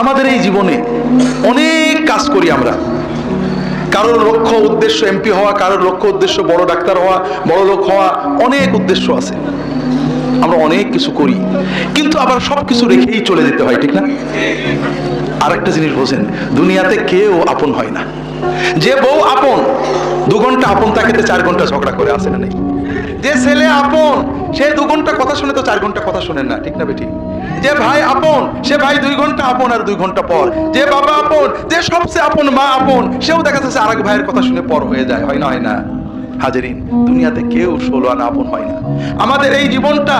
আমাদের এই জীবনে অনেক কাজ করি আমরা। কারোর লক্ষ্য উদ্দেশ্য এমপি হওয়া, কারোর লক্ষ্য উদ্দেশ্য বড় ডাক্তার হওয়া, বড় লোক হওয়া, অনেক উদ্দেশ্য আছে। আমরা অনেক কিছু করি, কিন্তু আবার সবকিছু রেখেই চলে যেতে হয়, ঠিক না? আরেকটা জিনিস বোঝেন, দুনিয়াতে কেউ আপন হয় না। যে বউ আপন, 2 ঘন্টা আপন তাকে 4 ঘন্টা ঝগড়া করে, আসে না নেই? যে ছেলে আপন, সে 2 ঘন্টা কথা শুনে তো 4 ঘন্টা কথা শোনেন না, ঠিক না বেটি? যে ভাই আপন, সে ভাই 2 ঘন্টা আপন আর 2 ঘন্টা পর। যে বাবা আপন, যে সবচেয়ে আপন মা আপন, সেও দেখা যাচ্ছে আরেক ভাইয়ের কথা শুনে পর হয়ে যায়, হয় না? হয় না? হাজেরিন, দুনিয়াতে কেউ 16 আনা আপন হয় না। আমাদের এই জীবনটা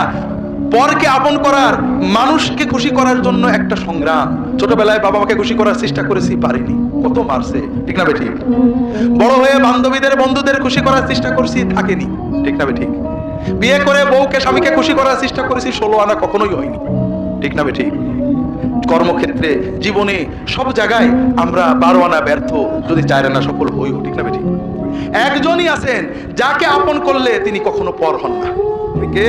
পরকে আপন করার, মানুষকে খুশি করার জন্য একটা সংগ্রাম। ছোটবেলায় বাবা মাকে খুশি করার চেষ্টা করেছি, পারিনি, কত মারছে, ঠিক না বেঠিক? বড় হয়ে বান্ধবীদের বন্ধুদের খুশি করার চেষ্টা করছি, থাকেনি, ঠিক না বেঠিক? বিয়ে করে বউকে স্বামীকে খুশি করার চেষ্টা করেছি, 16 আনা কখনোই হয়নি, ঠিক না বেঠিক? কর্মক্ষেত্রে, জীবনে, সব জায়গায় আমরা 12 আনা ব্যর্থ, যদি 4 আনা সফল হইও, ঠিক না বেঠিক? একজনই আছেন যাকে আপন করলে তিনি কখনো পর হন না। কে?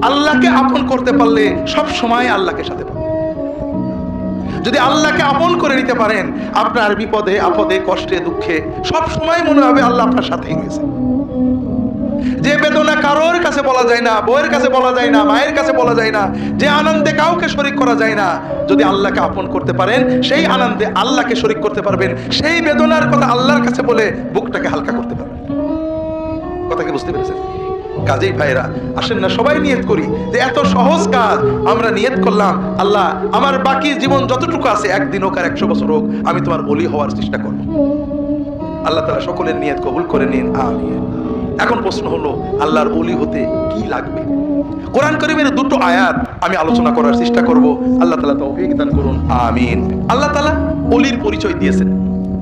আল্লাহকে আপন করতে পারলে সব সময় আল্লাহকে সাথে পাবেন। যদি আল্লাহকে আপন করে নিতে পারেন, আপনার বিপদে আপদে কষ্টে দুঃখে সব সময় মনে হবে আল্লাহ আপনার সাথেই রয়েছে। যে বেদনা কারোর কাছে বলা যায় না, বউয়ের কাছে বলা যায় না, মায়ের কাছে বলা যায় না, যে আনন্দে কাউকে শরীক করা যায় না, যদি আল্লাহকে আপন করতে পারেন, সেই আনন্দে আল্লাহকে শরীক করতে পারবেন, সেই বেদনার কথা আল্লাহর কাছে বলে বুকটাকে হালকা করতে পারবেন। কথা কি বুঝতে পেরেছেন? কাজেই ভাইরা, আসেন না সবাই নিয়ত করি যে এত সহজ কাজ আমরা নিয়ত করলাম, আল্লাহ আমার বাকি জীবন যতটুকু আছে, 1 দিন হোক আর 100 বছর হোক, আমি তোমার ওলি হওয়ার চেষ্টা করব। আল্লাহ তাআলা সকলের নিয়ত কবুল করে নিন, আমিন। এখন প্রশ্ন হলো, আল্লাহর ওলি হতে কি লাগবে? কোরআন কারীমের 2টো আয়াত আমি আলোচনা করার চেষ্টা করব। আল্লাহ তাআলা তৌফিক দান করুন, আমিন। আল্লাহ তাআলা ওলির পরিচয় দিয়েছেন।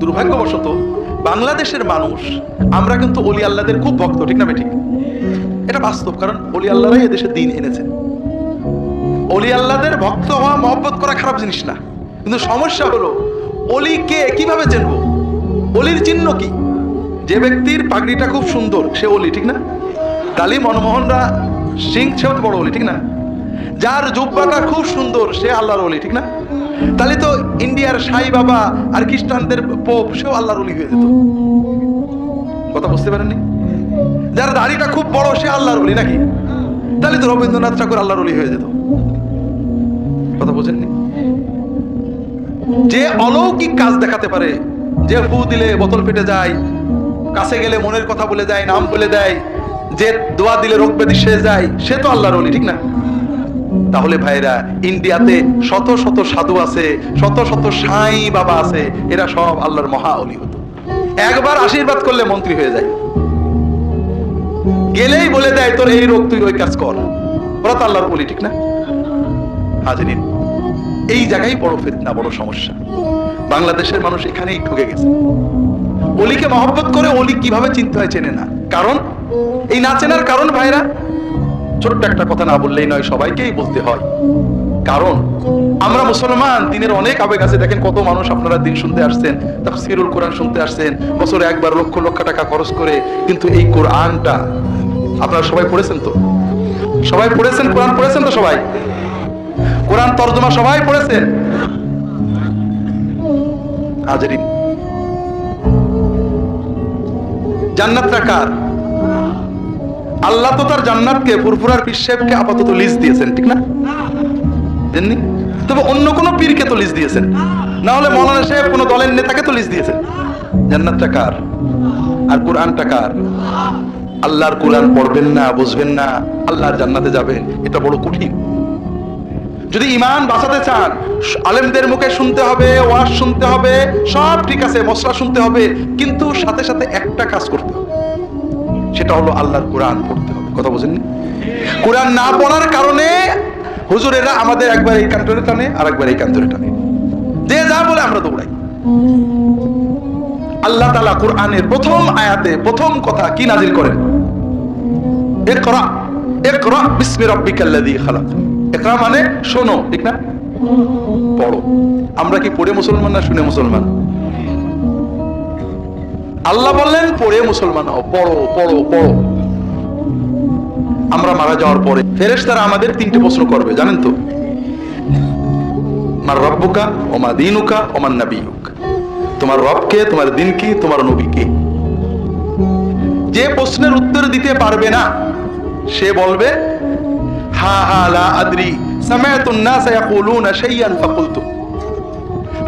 দুর্ভাগ্যবশত বাংলাদেশের মানুষ, আমরা কিন্তু ওলি আল্লাহদের খুব ভক্ত, ঠিক না বেঠিক? এটা বাস্তব, কারণ ওলি আল্লাহরাই এদেশে দিন এনেছেন। ওলি আল্লাহদের ভক্ত হওয়া, মহব্বত করা খারাপ জিনিস না, কিন্তু সমস্যা হলো ওলিকে কিভাবে চিনবো? ওলির চিহ্ন কি? যে ব্যক্তির পাগড়িটা খুব সুন্দর সে ওলি, ঠিক না? তালি মনমোহনরা সিং, সেও তো বড় ওলি, ঠিক না? যার জুব্বাটা খুব সুন্দর সে আল্লাহর ওলি, ঠিক না? তাহলে তো ইন্ডিয়ার সাই বাবা আর খ্রিস্টানদের পোপ, সেও আল্লাহর ওলি হয়ে যেত। কথা বুঝতে পারেননি? যার দাড়িটা খুব বড় সে আল্লাহর ওলি, নাকি? তাহলে তো রবীন্দ্রনাথ ঠাকুর আল্লাহর ওলি হয়ে যেত। কথা বুঝেননি? যে অলৌকিক কাজ দেখাতে পারে, যে ফু দিলে বোতল ফেটে যায়, কাছে গেলে মনের কথা বলে যায়, নাম বলে দেয়, যে দোয়া দিলে রোগ ব্যাধি সেরে যায়, সে তো আল্লাহর ওলি, ঠিক না? তাহলে ভাইরা, ইন্ডিয়াতে শত শত সাধু আছে, শত শত সাই বাবা আছে, এরা সব আল্লাহর মহা ওলি হতো। একবার আশীর্বাদ করলে মন্ত্রী হয়ে যায়, গেলেই বলে দেয় তোর এই রোগ, তুই ওই কাজ কর, ওরা তো আল্লাহর ওলি, ঠিক না? হাজিরিন, এই জায়গায় বড় ফিতনা, বড় সমস্যা। বাংলাদেশের মানুষ এখানেই ঠকে গেছে। ওলিকে মহব্বত করে ওলি কিভাবে চিনতে হয় চেনে না। কারণ এই না চেনার কারণ ভাইরা, ছোট্ট একটা কথা না বললেই নয়, সবাইকেই বলতে হয়। কারণ আমরা মুসলমান, দিনের অনেক আবেগ আছে। দেখেন কত মানুষ আপনারা দিন শুনতে আসছেন, তাফসীরুল কোরআন শুনতে আসছেন, বছরে একবার লক্ষ লক্ষ টাকা খরচ করে, কিন্তু এই কোরআনটা আপনারা সবাই পড়েছেন তো? সবাই পড়েছেন? কোরআন পড়েছেন তো সবাই? কোরআন তরজমা সবাই পড়েছেন? হাজিরিন, জান্নাতটা কার? আল্লাহ তো তার জান্নাতকে, ফুরফুরার পীর সাহেবকে আপাতত লিজ দিয়েছেন, ঠিক না? জানেননি? তবে অন্য কোন পীরকে তো লিজ দিয়েছেন, না হলে মৌলানা সাহেব কোন দলের নেতাকে তো লিজ দিয়েছেন। জান্নাতটা কার? আর কোরআনটা কার? আল্লাহর কোরআন পড়বেন না, বুঝবেন না, আল্লাহর জান্নাতে যাবেন, এটা বড় কঠিন। যদি ঈমান বাঁচাতে চান, আলেমদের মুখে শুনতে হবে, ওয়াজ শুনতে হবে, সব ঠিক আছে, মশলা শুনতে হবে, কিন্তু সাথে সাথে একটা কাজ করতে হবে, সেটা হলো আল্লাহর কোরআন পড়তে হবে। কথা বুঝেননি? কোরআন না পড়ার কারণে হুজুরেরা আমাদের একবার এই কান ধরে টানে, আর একবার এই কান ধরে টানে, যে যা বলে আমরা দৌড়াই। আল্লাহ তাআলা কোরআনের প্রথম আয়াতে প্রথম কথা কি নাজিল করেন? ইকরা, ইকরা বিসমি রাব্বিকাল্লাযী খালাক। ইকরা মানে শোনো, ঠিক না? পড়ো। আমরা কি পড়ে মুসলমান না শুনে মুসলমান? আল্লাহ বললেন পড়ে মুসলমান হও, পড়ো পড়ো পড়ো। আমরা মারা যাওয়ার পরে ফেরেশতারা আমাদের 3টে প্রশ্ন করবে, জানেন তো? মার রব্বুকা ওমা দীনুকা ওমান নাবিয়ুক, তোমার রবকে, তোমার দিন কি, তোমার নবী কে। যে প্রশ্নের উত্তর দিতে পারবে না সে বলবে হা হা লা আদরি সামাতুন নাস ইয়াকুলুনা শাইআন ফাকুলতু,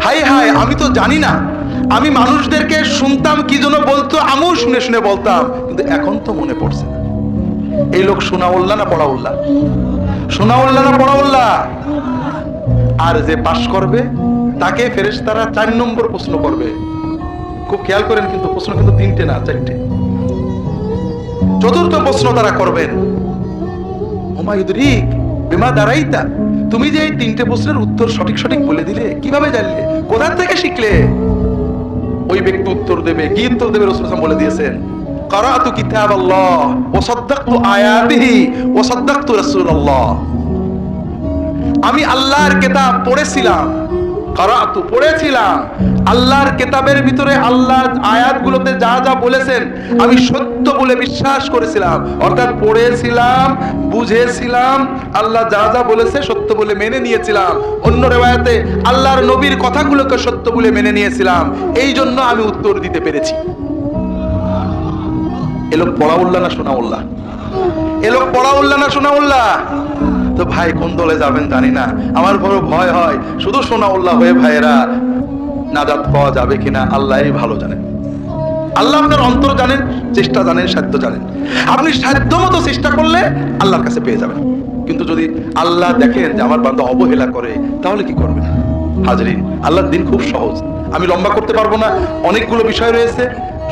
হাই হাই আমি তো জানি না, আমি মানুষদেরকে শুনতাম কি জন্য বলতো, আমিও শুনে শুনে বলতাম, কিন্তু এখন তো মনে পড়ছে না। এই লোক শোনাউল্লাহ না পড়াউল্লাহ? শোনাউল্লাহ না পড়াউল্লাহ? আর যে পাশ করবে তাকে ফেরেশতারা 4 নম্বর প্রশ্ন করবে। খুব খেয়াল করেন, কিন্তু প্রশ্ন কিন্তু 3টে না 4টে। চতুর্থ প্রশ্ন তারা করবেন, ওমা ইউদরিক বিমা দারাইতা, তুমি যে এই 3টে প্রশ্নের উত্তর সঠিক সঠিক বলে দিলে, কিভাবে জানলে, কোথা থেকে শিখলে? ওই ব্যক্তি উত্তর দেবে, কি উত্তর দেবে? রাসূল সাল্লাল্লাহু আলাইহি ওয়াসাল্লাম বলে দিয়েছেন, ক্বারাতু কিতাবাল্লাহ ওয়া সাদ্দাকতু আয়াতিহি ওয়া সাদ্দাকতু রাসূলুল্লাহ, আমি আল্লাহর কিতাব পড়েছিলাম, ক্বারাতু পড়েছিলাম, আল্লাহর কিতাবের ভিতরে আল্লাহর আয়াতগুলোতে যা যা বলেছেন আমি সত্য বলে বিশ্বাস করেছিলাম, অর্থাৎ পড়েছিলাম, বুঝেছিলাম, আল্লাহ যা যা বলেছে সত্য বলে মেনে নিয়েছিলাম, অন্য রিওয়ায়াতে আল্লাহর নবীর কথাগুলোকে সত্য বলে মেনে নিয়েছিলাম, এই জন্য আমি উত্তর দিতে পেরেছি। এ লোক পড়াউল্লাহ না শোনাউল্লাহ? এ লোক পড়াউল্লাহ না শোনাউল্লাহ? তো ভাই কোন দলে যাবেন জানি না, আমার বড় ভয় হয়, শুধু শোনাউল্লাহ হয়ে ভাইয়েরা নাজাত পাওয়া যাবে কিনা আল্লাহই ভালো জানেন। আল্লাহ আপনার অন্তর জানেন, চেষ্টা জানেন, সাধ্য জানেন। আপনি সাধ্য মতো চেষ্টা করলে আল্লাহর কাছে পেয়ে যাবেন। কিন্তু যদি আল্লাহ দেখেন যে আমার বান্দা অবহেলা করে, তাহলে কি করবেন? হাজরিন, আল্লাহর দিন খুব সহজ। আমি লম্বা করতে পারবো না, অনেকগুলো বিষয় রয়েছে,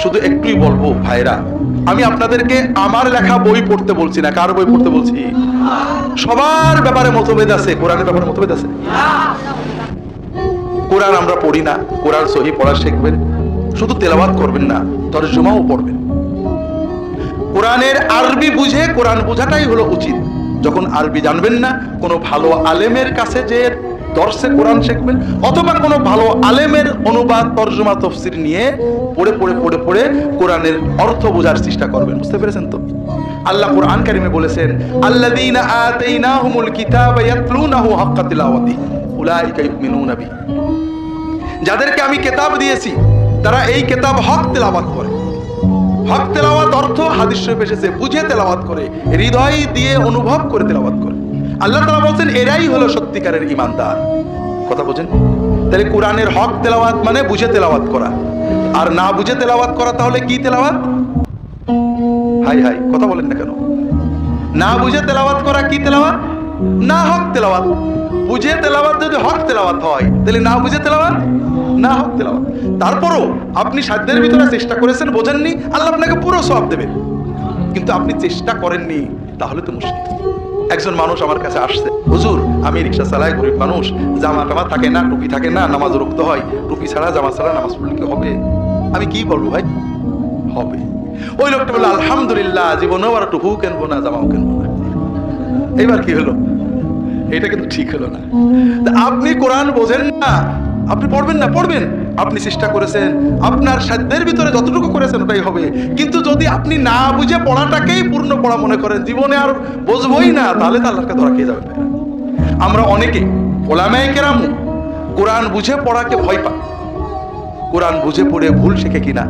শুধু একটুই বলবো ভাইরা, আমি আপনাদেরকে আমার লেখা বই পড়তে বলছি না। কার বই পড়তে বলছি? সবার ব্যাপারে মতভেদ আছে, কোরআনের ব্যাপারে মতভেদ আছে। কোরআন আমরা পড়ি না, কোরআন সহি পড়া শিখবেন, শুধু তেলাওয়াত করবেন না, তরজমাও পড়বেন। কোরআনের আরবি বুঝে কোরআন বোঝাটাই হলো উচিত। যখন আরবি জানবেন না, কোনো ভালো আলেমের কাছে যে দর্শে কোরআন শিখবেন, অথবা কোনো ভালো আলেমের অনুবাদ, তরজমা, তাফসীর নিয়ে পড়ে পড়ে পড়ে পড়ে কোরআনের অর্থ বোঝার চেষ্টা করবেন। বুঝতে পেরেছেন তো? আল্লাহ কোরআন কারিমে বলেছেন, আল্লাযীনা আতাইনাহুমুল কিতাবা ইয়াতলুনাহু হাক্কা তিলাওয়াতিহি উলাইকা ইউমিনুনা বিহি, যাদেরকে আমি কিতাব দিয়েছি তারা এই কিতাব হক তেলাওয়াত করে। হক তেলাওয়াত অর্থ হাদিস শরীফে এসেছে, বুঝে তেলাওয়াত করে, হৃদয় দিয়ে অনুভব করে তেলাওয়াত করে। আল্লাহ তাআলা বলেন এরাই হলো সত্যিকারের ঈমানদার। কথা বুঝেন? তাহলে কোরআনের হক তেলাওয়াত মানে বুঝে তেলাওয়াত করা, আর না বুঝে তেলাওয়াত করা তাহলে কি তেলাওয়াত? হাই হাই, কথা বলেন না কেন? না বুঝে তেলাওয়াত করা কি তেলাওয়াত? না হক তেলাওয়াত। বুঝে তেলাওয়াত যদি হক তেলাওয়াত হয়, তাহলে না বুঝে তেলাওয়াত না হক তেলাওয়াত। তারপরও আপনি সাধ্যের ভিতরে চেষ্টা করেছেন, বোঝেননি, আল্লাহ আপনাকে পুরো সওয়াব দেবেন। কিন্তু আপনি চেষ্টা করেননি, তাহলে তো মুশকিল। একজন মানুষ আমার কাছে আসছে, হুজুর আমি রিকশা চালাই, গরিব মানুষ, জামা টামা থাকে না, টুপি থাকে না, নামাজ রুখতে হয়, টুপি ছাড়া জামা ছাড়া নামাজ পড়লে কি হবে? আমি কি বলবো ভাই? হবে। ওই লোকটা বললো আলহামদুলিল্লাহ, জীবনেও আর টুপিও কিনবো না, জামাও কিনবো না। এইবার কি হলো? এটা কিন্তু ঠিক হলো না। আপনি কোরআন বোঝেন না, আপনি পড়বেন না, পড়বেন, আপনি চেষ্টা করেছেন, আপনার সাধ্যের ভিতরে যতটুকু করেছেন ওটাই হবে। কিন্তু যদি আপনি না বুঝে পড়াটাকেই পূর্ণ পড়া মনে করেন, জীবনে আর বুঝবই না, তাহলে তো আল্লাহকে ধরা খেয়ে যাবে। আমরা অনেকে ওলামায়ে কেরাম কোরআন বুঝে পড়াকে ভয় পান, কোরআন বুঝে পড়ে ভুল শেখে কিনা।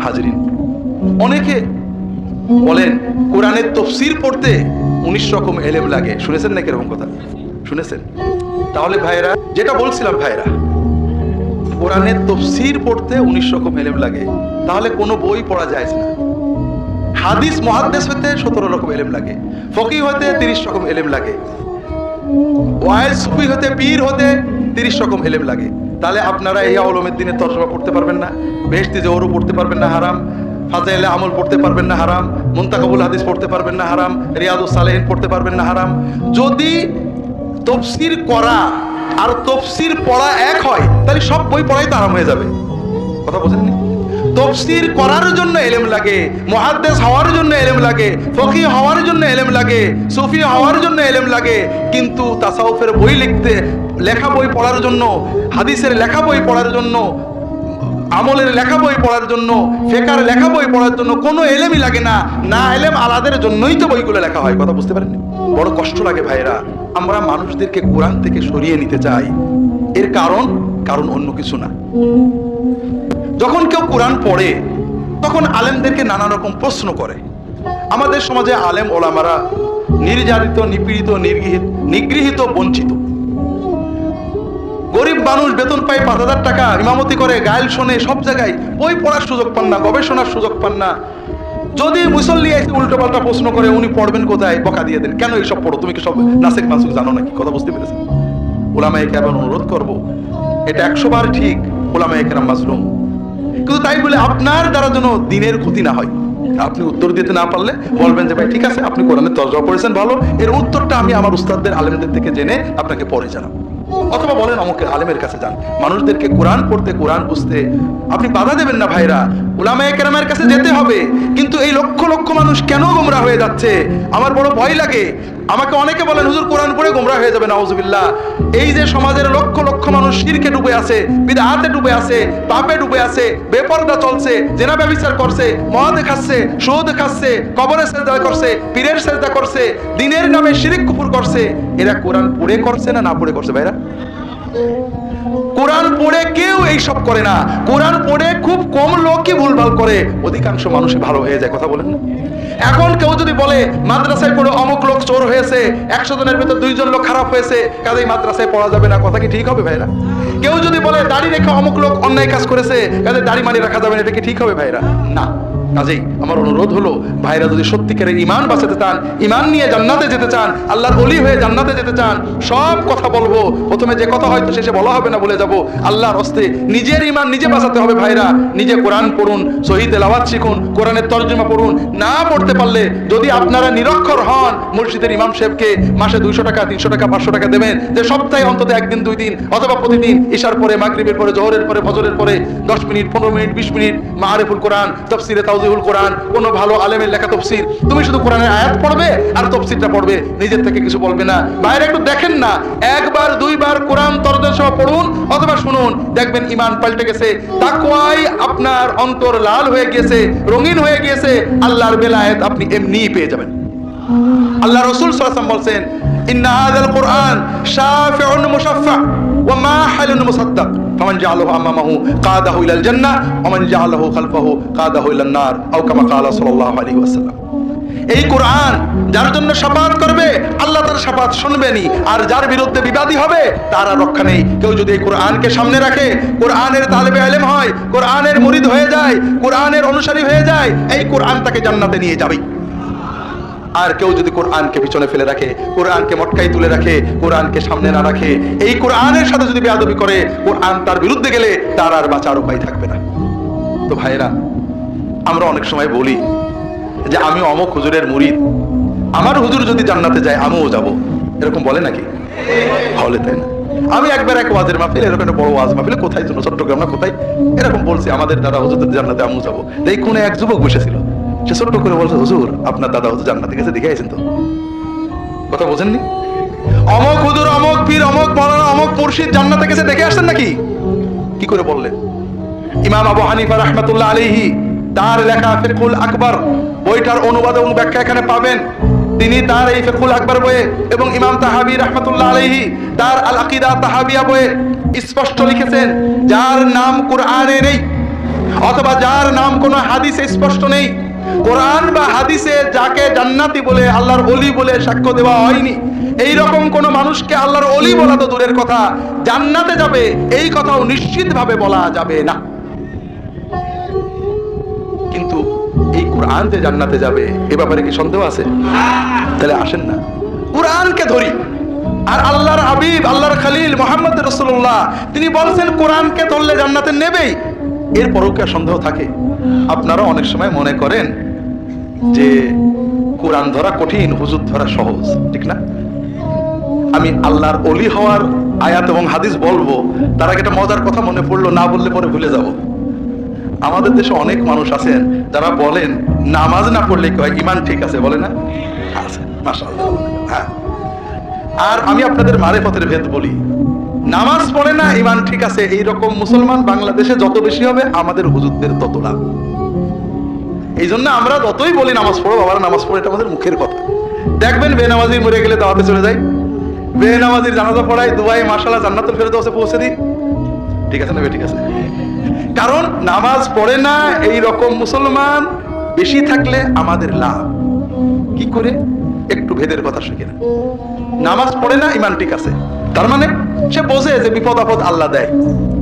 হাজরিন, অনেকে বলেন কোরআনের তাফসীর পড়তে 19 রকম এলেম লাগে। শুনেছেন নাকি এরকম কথা? শুনেছেন? তাহলে ভাইরা, যেটা বলছিলাম ভাইরা, কোরআনের তাফসীর পড়তে 19 রকম এলেম লাগে, তাহলে কোনো বই পড়া যায় না। হাদিস মুহাদ্দিস হতে 17 রকম এলেম লাগে, ফকিহ হতে 30 রকম এলেম লাগে, ওয়াইজ সুফি হতে, পীর হতে 30 রকম এলেম লাগে। তাহলে আপনারা ইহয়া উলুমুদ্দিনের তরজমা পড়তে পারবেন না, বেহেশতি জওহর পড়তে পারবেন না, হারাম। ফাজাইলে আমল পড়তে পারবেন না, হারাম। মুনতাকাবুল হাদিস পড়তে পারবেন না, হারাম। রিয়াদুস সালেহিন পড়তে পারবেন না, হারাম। যদি তাফসীর করা আর তাফসীর পড়া এক হয়, তাহলে সব বই পড়াই তো আরাম হয়ে যাবে। কথা বোঝেননি? তাফসীর করার জন্য ইলম লাগে, মুহাদ্দিস হওয়ার জন্য ইলম লাগে, ফকিহ হওয়ার জন্য ইলম লাগে, সুফি হওয়ার জন্য ইলম লাগে। কিন্তু তাসাউফের বই লেখা বই পড়ার জন্য, হাদিসের লেখা বই পড়ার জন্য, আমলের লেখা বই পড়ার জন্য, ফিকহের লেখা বই পড়ার জন্য কোনো ইলমই লাগে না। না ইলম আলাদের জন্যই তো বইগুলো লেখা হয়। কথা বুঝতে পারেন? বড় কষ্ট লাগে ভাইরা। আমরা মানুষদেরকে কোরআন থেকে সরিয়ে নিতে চাই, এর কারণ অন্য কিছু না। যখন কেউ কোরআন পড়ে তখন আলেমদেরকে নানা রকম প্রশ্ন করে। আমাদের সমাজে আলেম ওলামারা নির্যাতিত, নিপীড়িত, নিগৃহীত, বঞ্চিত। গরিব মানুষ বেতন পায় 5,000 টাকা, ইমামতি করে, গায়েল শোনে, সব জায়গায় বই পড়ার সুযোগ পান না, গবেষণার সুযোগ পান না। যদি মুসল্লি এসে উল্টো পাল্টা প্রশ্ন করে, উনি পড়বেন কোথায়? বকা দিয়ে দেন, কেন এইসব পড়ো, তুমি কি সব নাসিক মানসুক জানো নাকি? কথা বুঝতে পেরেছেন? উলামায়ে কেরাম অনুরোধ করব, এটা 100 বার ঠিক, উলামায়ে কেরাম মাজলুম, কিন্তু তাই বলে আপনার দ্বারা যেন দিনের ক্ষতি না হয়। আপনি উত্তর দিতে না পারলে বলবেন যে ভাই ঠিক আছে, আপনি কোরআনের তরজমা পড়েছেন ভালো, এর উত্তরটা আমি আমার উস্তাদদের আলেমদের থেকে জেনে আপনাকে পরে জানাবো। অথবা বলেন আমাকে আলেমের কাছে যান। মানুষদেরকে কোরআন পড়তে, কোরআন বুঝতে আপনি বাধা দেবেন না ভাইরা, উলামায়ে কেরামের কাছে যেতে হবে। কিন্তু এই লক্ষ লক্ষ মানুষ কেন গোমরাহ হয়ে যাচ্ছে আমার বড় ভয় লাগে। আমাকে অনেকে বলেন হুজুর কোরআন পড়ে গোমরাহ হয়ে যাবে, নাউজুবিল্লাহ। এই যে সমাজের লক্ষ লক্ষ মানুষ শিরকে ডুবে আছে, বিদআতে ডুবে আছে, পাপে ডুবে আছে, বেপরদা চলছে, জেনা ব্যভিচার করছে, মদ খাচ্ছে, সুদ খাচ্ছে, কবরে সেজদা করছে, পীরের সেজদা করছে, দ্বীনের নামে শিরক কুফর করছে, এরা কোরআন পড়ে করছে না না পড়ে করছে? ভাইরা, কোরআন পড়ে কেউ এইসব করে না। কোরআন পড়ে খুব কম লোকই ভুলভাল করে, অধিকাংশ মানুষই ভালো হয়ে যায়। কথা বলেন না? এখন কেউ যদি বলে মাদ্রাসায় পড়ে অমুক লোক চোর হয়েছে, 100 জনের ভেতর 2 জন লোক খারাপ হয়েছে, কাজেই মাদ্রাসায় পড়া যাবে না, কথা কি ঠিক হবে ভাইরা? কেউ যদি বলে দাড়ি রেখে অমুক লোক অন্যায় কাজ করেছে, কাজে দাড়ি মানি রাখা যাবে না, এটা কি ঠিক হবে ভাইরা? না। কাজেই আমার অনুরোধ হলো, ভাইরা যদি সত্যিকারের ঈমান বাঁচাতে চান, ঈমান নিয়ে জান্নাতে যেতে চান, আল্লাহর ওলি হয়ে জান্নাতে যেতে চান, সব কথা বলবো। প্রথমে যে কথা হয়তো শেষে বলা হবে না, বলে যাব। আল্লাহর হস্তে নিজের ঈমান নিজে বাঁচাতে হবে ভাইরা। নিজে কোরআন পড়ুন, সহিহ তেলাওয়াত শিখুন, কোরআনের তরজমা পড়ুন। না পড়তে পারলে যদি আপনারা নিরক্ষর হন, মসজিদের ইমাম সাহেবকে মাসে 200 টাকা, 300 টাকা, 500 টাকা দেবেন, যে সপ্তাহে অন্তত 1 দিন 2 দিন, অথবা প্রতিদিন ইশার পরে, মাগরিবের পরে, জোহরের পরে, ফজরের পরে 10 মিনিট, 15 মিনিট, 20 মিনিট মাআরিফুল কোরআন, তাফসিরে তাওজিহুল কোরআন, কোন ভালো আলেমের লেখা তফসির, তুমি শুধু কোরআনের আয়াত পড়বে আর তফসিরটা পড়বে, নিজের থেকে কিছু বলবে না। বাইরে একটু দেখেন না, 1 বার 2 বার কোরআন তরজমা পড়ুন অথবা শুনুন, দেখবেন ঈমান পাল্টে গেছে, তাকওয়ায় আপনার অন্তর লাল হয়ে গিয়েছে, রঙিন হয়ে গিয়েছে, আল্লাহর বেলায়েত আপনি এমনিই পেয়ে যাবেন। আল্লাহ রাসূল সাল্লাল্লাহু আলাইহি ওয়াসাল্লাম বলেন, ইন্না হাযাল কুরআন শাফিউন মুশাফফা ওয়া মাহিলুন মুসাদ্দাক ফামান জাআলাহু আমামাহু কাদাহু ইলাল জান্নাহ ওয়া মান জাআলাহু খালফাহু কাদাহু ইলান নার আও কামা ক্বালা সাল্লাল্লাহু আলাইহি ওয়াসাল্লাম। এই কোরআন যার জন্য শাফাআত করবে, আল্লাহ তার শাফাআত শুনবেনই, আর যার বিরুদ্ধে বিবাদী হবে তার আর রক্ষা নেই। কেউ যদি এই কোরআনকে সামনে রাখে, কোরআনের তালেবে ইলম হয়, কোরআনের মুরিদ হয়ে যায়, কোরআনের অনুসারী হয়ে যায়, এই কোরআন তাকে জান্নাতে নিয়ে যাবে। আর কেউ যদি কোরআনকে পিছনে ফেলে রাখে, কোরআনকে মটকাই তুলে রাখে, কোরআনকে সামনে না রাখে, এই কোরআনের সাথে যদি বেয়াদবি করে, কোরআন তার বিরুদ্ধে গেলে তার আর বাঁচার উপায় থাকবে না। তো ভাইরা, আমরা অনেক সময় বলি যে আমি অমুক হুজুরের মুরিদ, আমার হুজুর যদি জান্নাতে যায় আমিও যাব, এরকম বলে নাকি? হলে তাই না? আমি একবার এক ওয়াজের মাহফিল, এরকম একটা বড় ওয়াজ মাহফিলে, কোথায় যেন চট্টগ্রাম না কোথায়, এরকম বলছি আমাদের দাদা হুজুর জান্নাতে আমিও যাবো। এই কোনে এক যুবক বসেছিল, সে ছোট্ট করে বলছে, হুজুর আপনার দাদা হুজুর জান্নাতে গেছে, দেখে আইছেন তো? কথা বোঝেননি? অমুক হুজুর, অমুক পীর, অমুক মাওলানা, অমুক মুর্শিদ জান্নাতে গেছে, দেখে আসছেন নাকি? কি করে বললেন? ইমাম আবু হানিফা রাহমাতুল্লাহ আলাইহি তার লেখা ফিকহুল আকবার বইটার অনুবাদ এবং ব্যাখ্যা এখানে পাবেন। তিনি তার এই ফিকহুল আকবার বইয়ে এবং ইমাম তাহাবী রাহমাতুল্লাহ আলাইহি তার আল আকীদা তাহাবিয়া বইয়ে স্পষ্ট লিখেছেন, যার নাম কোরআনে নেই অথবা যার নাম কোনো হাদিসে স্পষ্ট নেই, কোরআন বা হাদিসে যাকে জান্নাতি বলে, আল্লাহর ওলি বলে সাক্ষ্য দেওয়া হয়নি, এই রকম কোন মানুষকে আল্লাহর ওলি বলা তো দূরের কথা, জান্নাতে যাবে এই কথাও নিশ্চিতভাবে বলা যাবে না। কিন্তু এই কোরআন যে জান্নাতে যাবে এ ব্যাপারে কি সন্দেহ আছে? তাহলে আসেন না কোরআনকে ধরি। আর আল্লাহর হাবিব, আল্লাহর খলিল মুহাম্মদ রাসূলুল্লাহ তিনি বলছেন কোরআনকে ধরলে জান্নাতে নেবেই, এরপরও কি সন্দেহ থাকে? আপনারা অনেক সময় মনে করেন যে কোরআন ধরা কঠিন, হুজুর ধরা সহজ, ঠিক না? আমি আল্লাহর ওলি হওয়ার আয়াত এবং হাদিস বলবো, তার আগে একটা মজার কথা মনে পড়লো, না বললে পরে ভুলে যাব। আমাদের দেশে অনেক মানুষ আছেন যারা বলেন নামাজ না পড়লে কি হয়, ঈমান ঠিক আছে, বলে না? আছে, মাশাআল্লাহ। হ্যাঁ, আর আমি আপনাদের মারেফতের ভেদ বলি, নামাজ পড়ে না ঈমান ঠিক আছে, এইরকম মুসলমান বাংলাদেশে যত বেশি হবে আমাদের হুজুরদের তত লাভ। এই জন্য আমরা যতই বলি নামাজ পড়ো, বাবার নামাজ পড়ো, এটা আমাদের মুখের কথা। দেখবেন বেনামাজি মরে গেলে দাওয়াতে চলে যায়, বেনামাজির জানাজা পড়াই, দুবাই মাশাআল্লাহ জান্নাতুল ফেরদৌসে পৌঁছে দিই। ঠিক আছে না? ঠিক আছে। কারণ নামাজ পড়ে না এই রকম মুসলমান বেশি থাকলে আমাদের লাভ। কি করে? একটু ভেদের কথা শিখে না। নামাজ পড়ে না, ইমান ঠিক আছে, তার মানে সে বোঝে যে বিপদ আপদ আল্লাহ দেয়,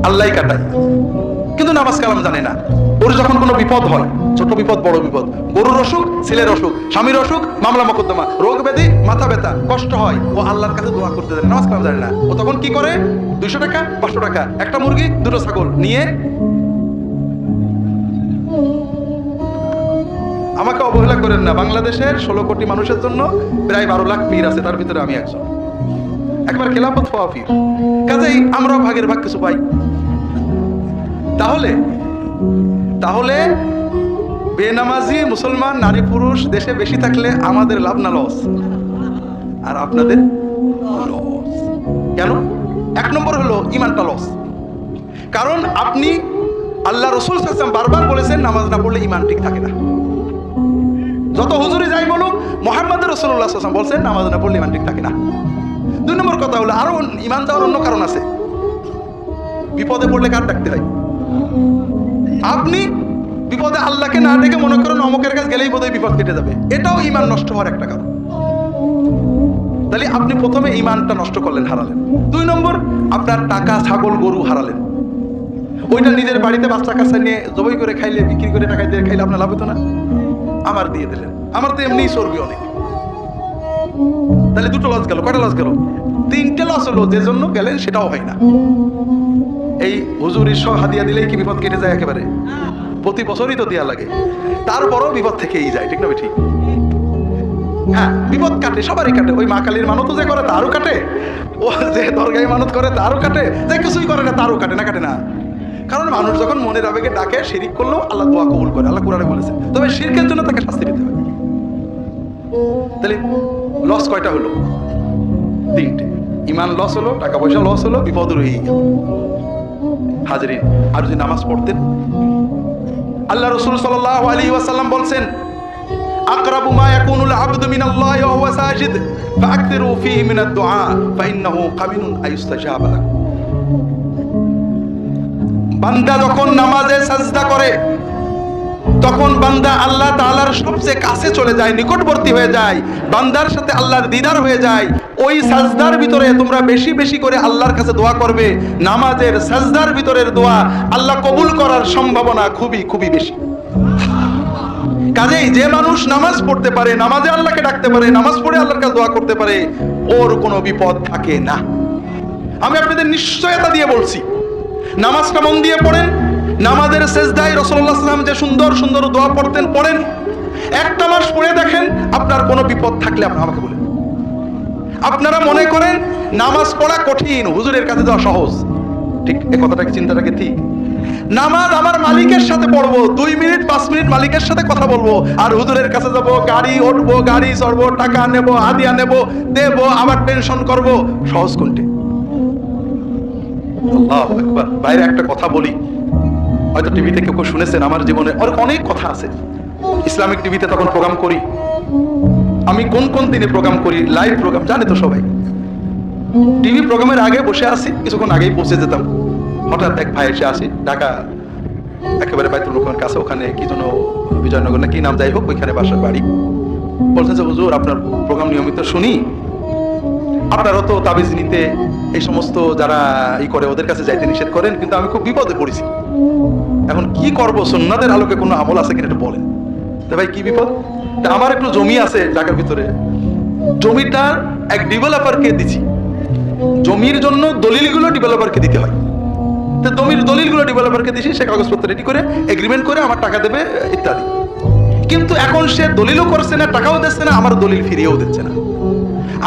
আল্লাহই কাটায়, কিন্তু নামাজ কালাম জানে না। ওর যখন কোনো বিপদ হয়, ছোট বিপদ বড় বিপদ, গরুর অসুখ, ছেলের অসুখ, স্বামীর অসুখ, মামলা মোকদ্দমা, রোগ ব্যাধি, মাথা ব্যথা, কষ্ট হয়, ও আল্লাহর কাছে দোয়া করতে জানে, নামাজ কালাম জানে না। ও তখন কি করে? 200 টাকা 500 টাকা, একটা মুরগি 2টো ছাগল নিয়ে, আমাকে অবহেলা করেন না, বাংলাদেশের 16 কোটি মানুষের জন্য প্রায় 12 লাখ পীর আছে, তার ভিতরে আমি একজন, একবার খেলাফত হওয়া পীর, কাজেই আমরাও ভাগের ভাগ কিছু পাই। তাহলে বেনামাজি মুসলমান নারী পুরুষ দেশে বেশি থাকলে আমাদের লাভ না লস? আর আপনাদের লস। কেন? 1 নম্বর হলো ইমানটা লস। কারণ আপনি আল্লাহ রাসূল সাল্লাল্লাহু আলাইহি ওয়াসাল্লাম বারবার বলেছেন নামাজ না পড়লে ইমান ঠিক থাকে না। যত হুজুরি যাই বলুক, মুহাম্মদ রাসূলুল্লাহ সাল্লাল্লাহু আলাইহি ওয়াসাল্লাম বলেছেন নামাজ না পড়লে ইমান ঠিক থাকে না। 2 নম্বর কথা হলো আরো ইমান যাওয়ার অন্য কারণ আছে। বিপদে পড়লে কার ডাকতে হয়? আপনি বিপদে আল্লাহকে না ডেকে মনে করেন অমুকের কাছে গেলেই বোধহয় বিপদ কেটে যাবে, এটাও ইমান নষ্ট হওয়ার একটা কারণ। তাহলে আপনি প্রথমে ইমানটা নষ্ট করলেন, হারালেন। 2 নম্বর, আপনার টাকা, ছাগল, গরু হারালেন। ওইটা নিজের বাড়িতে বাচ্চা কাচ্চা নিয়ে জবাই করে খাইলে, বিক্রি করে টাকা দিয়ে খাইলে আপনার লাভ হতো না? আমার দিয়ে দিলেন, আমার তো এমনি চর্বি অনেক। তাহলে 2টো লস গেল। কয়টা লস গেল? 3টে লস হলো, যে জন্য গেলেন সেটাও হয় না। এই হুজুরির সব হাদিয়া দিলেই কি বিপদ কেটে যায় একেবারে? প্রতি বছরই তো দেয়া লাগে, তারপরও বিপদ থেকেই যায়। ঠিক না? ঠিক। হ্যাঁ, বিপদ কাটে, সবারই কাটে। ওই মা কালীর মানত যে করে তারও কাটে, ও যে দরগায় মানত করে তারও কাটে, যে কিছুই করে না তারও কাটে। না কাটে না? কারণ মানুষ যখন মনের আবেগে ডাকে, শিরিক করলেও আল্লাহ দোয়া কবুল করে, আল্লাহ কোরআনে বলেছে। তবে শিরকের জন্য তাকে শাস্তি দিতে হবে। তাহলে লস কয়টা হলো? 3টে। ইমান লস হলো, টাকা পয়সা লস হলো, বিপদ রয়েই গেল। হাজরিন, আর যদি নামাজ পড়তেন, আল্লাহ রাসূল সাল্লাল্লাহু আলাইহি ওয়াসাল্লাম বলছেন, আকরাবু মা ইয়াকুনুল আবদু মিনাল্লাহি ওয়া হুয়া সাজিদ ফাআকতিরু ফীহি মিনাদ দুআ ফাইন্নাহু কামিনুন আইস্তাজাবা লাক। বান্দা যখন নামাজে সাজদা করে, তখন বান্দা আল্লাহ তাআলার সবচেয়ে কাছে চলে যায়, নিকটবর্তী হয়ে যায়, বান্দার সাথে আল্লাহর দিদার হয়ে যায়। ওই সাজদার ভিতরে তোমরা বেশি বেশি করে আল্লাহর কাছে দোয়া করবে। নামাজের সাজদার ভিতরের দোয়া আল্লাহ কবুল করার সম্ভাবনা খুবই খুবই বেশি। কাজেই যে মানুষ নামাজ পড়তে পারে, নামাজে আল্লাহকে ডাকতে পারে, নামাজ পড়ে আল্লাহর কাছে দোয়া করতে পারে, ওর কোনো বিপদ থাকে না। আমি আপনাদের নিশ্চয়তা দিয়ে বলছি, নামাজটা মন দিয়ে পড়েন। নামাজের সেজদায় রাসূলুল্লাহ সাল্লাল্লাহু আলাইহি ওয়াসাল্লাম যে সুন্দর সুন্দর দোয়া পড়তেন, পড়েন। 1টা মাস পড়ে দেখেন, আপনার কোনো বিপদ থাকলে আপনি আমাকে বলেন। আপনারা মনে করেন নামাজ পড়া কঠিন, হুজুরের কাছে যাওয়া সহজ। ঠিক এই কথাটা কি, চিন্তাটাকে ঠিক? নামাজ আমার মালিকের সাথে পড়বো, 2 মিনিট 5 মিনিট মালিকের সাথে কথা বলবো, আর হুজুরের কাছে যাবো, গাড়ি উঠবো, গাড়ি চড়বো, টাকা নেবো, হাদিয়া নেবো, দেবো, আবার টেনশন করবো। সহজ কোনটি? আল্লাহু আকবার। বাইরে একটা কথা বলি, হয়তো টিভিতে কেউ শুনেছেন, আমার জীবনে অনেক কথা আছে। ইসলামিক টিভিতে তখন প্রোগ্রাম করি, আমি কোন কোন দিনে প্রোগ্রাম করি, লাইভ প্রোগ্রাম, জানে তো সবাই। টিভি প্রোগ্রামের আগে বসে আছি, কিছুক্ষণ আগেই পৌঁছে যেতাম। হঠাৎ এক ভাই এসে আসি, ঢাকা একেবারে বাইতুল মুকাররমের কাছে, ওখানে কি যেন বিজয়নগর না কি নাম, যাই হোক, ওইখানে বাসার বাড়ি। বলছেন যে হুজুর আপনার প্রোগ্রাম নিয়মিত শুনি, আপনারও তো তাবিজ নিতে এই সমস্ত যারা করে ওদের কাছে যাইতে নিষেধ করেন, কিন্তু আমি খুব বিপদে পড়েছি, এখন কি করবো, সুন্নাতের আলোকে কোনো আমল আছে কিনা একটু বলেন। তো ভাই কি বিপদ? আমার একটু জমি আছে ঢাকার ভিতরে, জমিটা এক ডেভেলপারকে দিচ্ছি, জমির জন্য দলিলগুলো ডেভেলপারকে দিতে হয়। তো জমির দলিলগুলো ডেভেলপারকে দিছি, সে কাগজপত্র রেডি করে এগ্রিমেন্ট করে আমার টাকা দেবে ইত্যাদি। কিন্তু এখন সে দলিলও করছে না, টাকাও দিচ্ছে না, আমার দলিল ফিরিয়েও দিচ্ছে না।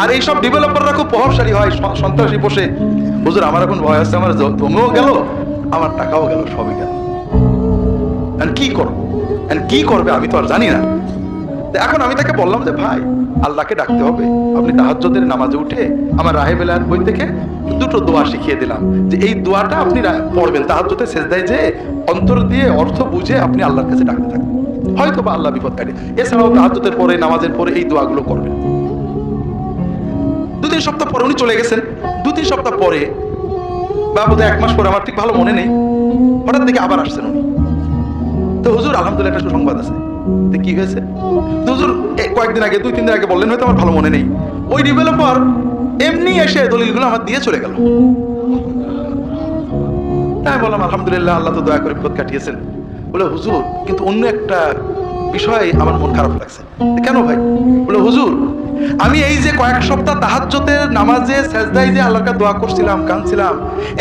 আর এইসব ডেভেলপাররা খুব প্রভাবশালী হয়, সন্ত্রাসী বসে। হুজুর আমার এখন ভয় আছে, আমার জমিও গেল, আমার টাকাও গেল, সবই গেল, কি করবো, কি করবে আমি তো আর জানি না। এখন আমি তাকে বললাম যে ভাই, আল্লাহকে ডাকতে হবে। আপনি তাহাজ্জুদের নামাজে উঠে আমার রাহেবেলার বই থেকে 2টো দোয়া শিখিয়ে দিলাম, যে এই দোয়াটা আপনি পড়বেন তাহাজ্জুদে সেজদায়, যে অন্তর দিয়ে অর্থ বুঝে আপনি আল্লাহর কাছে ডাকতে থাকবেন, হয়তো বা আল্লাহ বিপদ কাটে। এছাড়াও তাহাজ্জুদের পরে, নামাজের পরে এই দোয়াগুলো করবেন। 2-3 সপ্তাহ পরে উনি চলে গেছেন। 2-3 সপ্তাহ পরে বা বোধহয় 1 মাস পরে, আমার ঠিক ভালো মনে নেই, হঠাৎ দেখে আবার আসছেন উনি। তো হুজুর আলহামদুলিল্লাহ একটা সুসংবাদ আছে। তো কি হয়েছে? তো হুজুর কয়েকদিন আগে, 2-3 দিন আগে বললেন, হয়তো আমার ভালো মনে নেই, ওই ডেভেলপার এমনি এসে দলিলগুলো আমার দিয়ে চলে গেল। তাই বললাম আলহামদুলিল্লাহ, আল্লাহ তো দয়া করে বিপদ কাটিয়েছেন। বলে হুজুর কিন্তু অন্য একটা বিষয় আমার মন খারাপ লাগছে। কেন ভাই? বলে হুজুর আমি এই যে কয়েক সপ্তাহ তাহাজ্জুদের নামাজে সেজদায় যে আল্লাহর কাছে দোয়া করছিলাম, কাঁদছিলাম,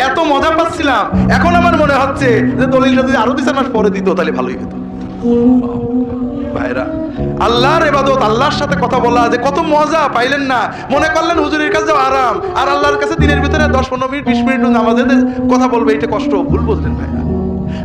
এত মজা পাচ্ছিলাম, এখন আমার মনে হচ্ছে যে দলিলটা যদি আরো 2-4 মাস পরে দিত তাহলে ভালোই হতো। ভাইরা, আল্লাহর ইবাদত, আল্লাহর সাথে কথা বলা যে কত মজা পাইলেন না? মনে করলেন হুজুরের কাছে আরাম, আর আল্লাহর কাছে দিনের ভিতরে 10-15 মিনিট 20 মিনিট নামাজে কথা বলবে, এটা কষ্ট। ভুল বুঝলেন ভাইরা।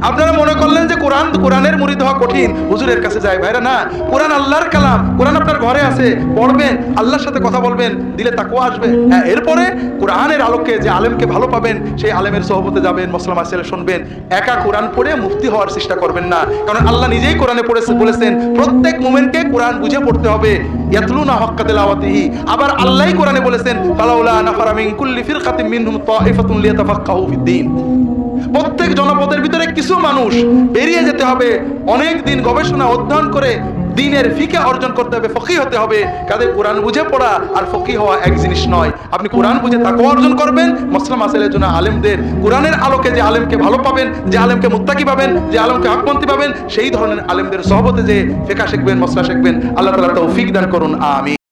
আপনারা মনে করলেন যে কোরআনের মুরিদ হওয়া কঠিন, হুজুরের কাছে যায়। ভাইরা না, কোরআন আল্লাহর কালাম, কোরআন আপনার ঘরে আছে, পড়বেন, আল্লাহর সাথে কথা বলবেন, দিলে তাকওয়া আসবে। হ্যাঁ, এরপরে কোরআনের আলোকে যে আলেমকে ভালো পাবেন, সেই আলেমের সোহবতে যাবেন, মসলা মাসাইল শুনবেন। একা কোরআন পড়ে মুফতি হওয়ার চেষ্টা করবেন না, কারণ আল্লাহ নিজেই কোরআনে বলেছেন প্রত্যেক মুমিনকে কোরআন বুঝে পড়তে হবে। ইয়াতলুনা হাক্কা তিলাওয়াতিহি। আবার আল্লাহই কোরআনে বলেছেন ফালাউলা নাফারা মিন কুল্লি ফিরকাতিন মিনহুম তাইফাতুন লিয়াতাফাক্কাহু ফিদ্দীন। প্রত্যেক জনপদের ভিতরে কিছু মানুষ বেরিয়ে যেতে হবে, অনেক দিন গবেষণা অধ্যয়ন করে দ্বীনের ফিকহ অর্জন করতে হবে, ফকিহ হতে হবে। কাদের কোরআন বুঝে পড়া আর ফকিহ হওয়া এক জিনিস নয়। আপনি কোরআন বুঝে তাকওয়া অর্জন করবেন, মাসলা মাসাইলের জন্য আলেমদের, কোরআনের আলোকে যে আলেমকে ভালো পাবেন, যে আলেমকে মুত্তাকি পাবেন, যে আলেমকে হকপন্থী পাবেন, সেই ধরনের আলেমদের সোহবতে যে ফিকহ শিখবেন, মাসলা শিখবেন। আল্লাহ তাআলা তৌফিক দান করুন, আমিন।